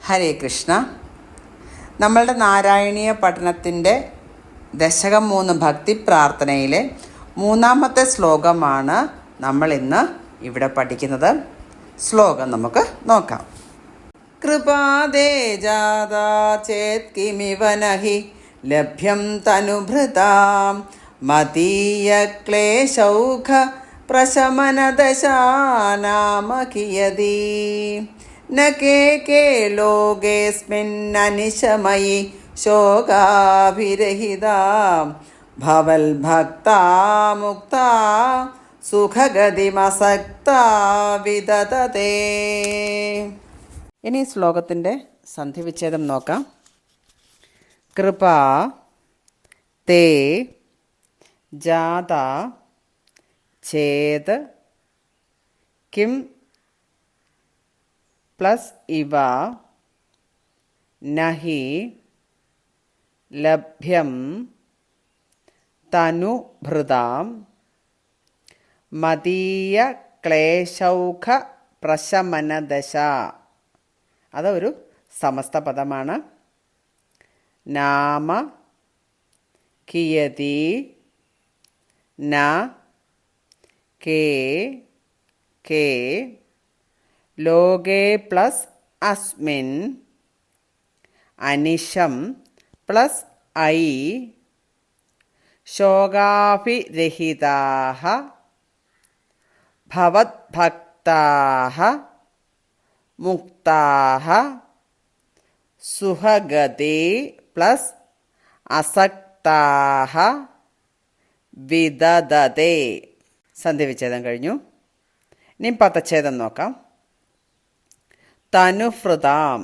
ഹരേ കൃഷ്ണ. നമ്മളുടെ നാരായണീയ പഠനത്തിൻ്റെ ദശകം 3 ഭക്തി പ്രാർത്ഥനയിലെ 3-ാമത്തെ ശ്ലോകമാണ് നമ്മൾ ഇന്ന് ഇവിടെ പഠിക്കുന്നത്. ശ്ലോകം നമുക്ക് നോക്കാം. കൃപാദേ ജാതാ ചേത് കിമിവ നഹി ലഭ്യം തനുഭൃതാം മതീയ ക്ലേശൗഘ പ്രശമനദശാനാമ കിയതി ന കേ ലോകേസ്മിന്നനിശമയി ശോകാഭിരഹിതാ ഭവൽ ഭക്താ മുക്താ സുഖഗതിമസക്താ വിദതതേ. ഇനി ശ്ലോകത്തിൻ്റെ സന്ധിവിച്ഛേദം നോക്കാം. കൃപാ തേ ജാത ചേത് കിം പ്ലസ് ഇവ നഹി ലഭ്യം തനുഭൃതാം മതീയ ക്ലേശൗഘ പ്രശമനദശ. അതൊരു സമസ്ത പദമാണ്. നാമ കിയതി ന കേ ലോകേ പ്ലസ് അസ്മിൻ അനിശം പ്ലസ് ഐ ശോകാഭിരഹിതാഃ ഭവദ്ഭക്താഃ മുക്താഃ സുഖഗതി പ്ലസ് അസക്താഃ വിദതതേ. സന്ധിവിച്ഛേദം കഴിഞ്ഞു. ഇനി പദച്ഛേദം നോക്കാം. തനുഹൃതാം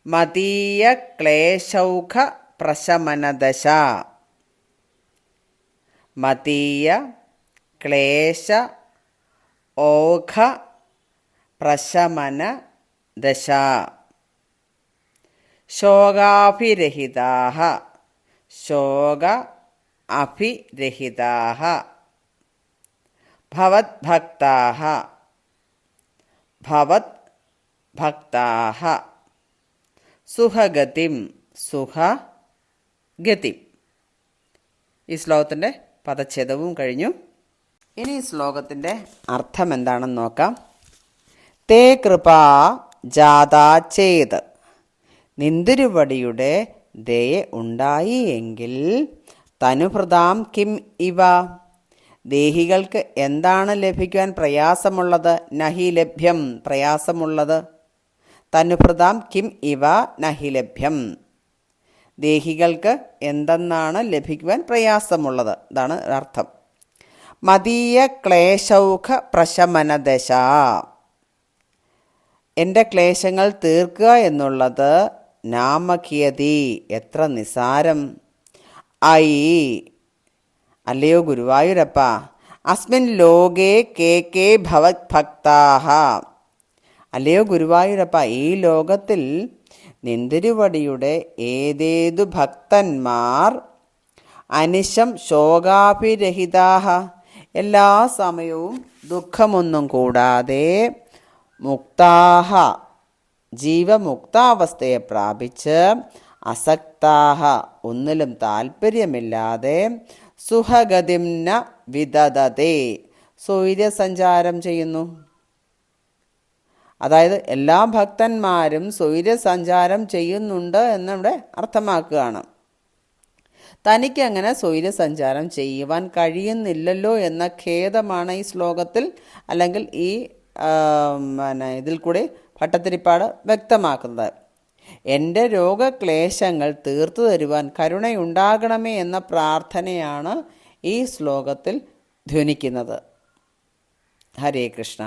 മതീയ ക്ലേശൗഘ പ്രശമനദശ. മതീയ ക്ലേശ ഓഘ പ്രശമനദശ. ശോകാഭിരഹിതാഃ ശോക അഭിരഹിതാഃ ഭവദ്ഭക്താഃ സുഖഗതിം സുഖഗതി. ഈ ശ്ലോകത്തിൻ്റെ പദച്ഛേദവും കഴിഞ്ഞു. ഇനി ഈ ശ്ലോകത്തിൻ്റെ അർത്ഥം എന്താണെന്ന് നോക്കാം. തേ കൃപാ ജാതാ ചേത്. നിന്തിരുവടിയുടെ ദയ ഉണ്ടായി എങ്കിൽ തനുഹൃതാം കിം ഇവ. ദേഹികൾക്ക് എന്താണ് ലഭിക്കുവാൻ പ്രയാസമുള്ളത്? നഹി ലഭ്യം പ്രയാസമുള്ളത്. തനുഹൃതാം കിം ഇവ നഹി ലഭ്യം. ദേഹികൾക്ക് എന്തെന്നാണ് ലഭിക്കുവാൻ പ്രയാസമുള്ളത്? ഇതാണ് അർത്ഥം. മതീയ ക്ലേശൗഘ പ്രശമനദശ. എൻ്റെ ക്ലേശങ്ങൾ തീർക്കുക എന്നുള്ളത് നാമകിയതി എത്ര നിസാരം. ഐ അല്ലയോ ഗുരുവായൂരപ്പ. അസ്മിൻ ലോകേ കേ ഭവദ്ഭക്താഃ. അല്ലയോ ഗുരുവായൂരപ്പ, ഈ ലോകത്തിൽ നിന്തിരുവടിയുടെ ഏതേതു ഭക്തന്മാർ അനിശം ശോകാഭിരഹിതാഃ എല്ലാ സമയവും ദുഃഖമൊന്നും കൂടാതെ മുക്താഃ ജീവമുക്താവസ്ഥയെ പ്രാപിച്ച് അസക്താഃ ഒന്നിലും താല്പര്യമില്ലാതെ സുഖഗതിം ന വിദതതേ സ്വൈര്യസഞ്ചാരം ചെയ്യുന്നു. അതായത് എല്ലാ ഭക്തന്മാരും സ്വൈര്യസഞ്ചാരം ചെയ്യുന്നുണ്ട് എന്നിവിടെ അർത്ഥമാക്കുകയാണ്. തനിക്ക് അങ്ങനെ സ്വൈര്യസഞ്ചാരം ചെയ്യുവാൻ കഴിയുന്നില്ലല്ലോ എന്ന ഖേദമാണ് ഈ ശ്ലോകത്തിൽ അല്ലെങ്കിൽ ഈ ഇതിൽ കൂടി ഭട്ടതിരിപ്പാട് വ്യക്തമാക്കുന്നത്. എൻ്റെ രോഗക്ലേശങ്ങൾ തീർത്തു തരുവാൻ കരുണയുണ്ടാകണമേ എന്ന പ്രാർത്ഥനയാണ് ഈ ശ്ലോകത്തിൽ ധ്വനിക്കുന്നത്. ഹരേ കൃഷ്ണ.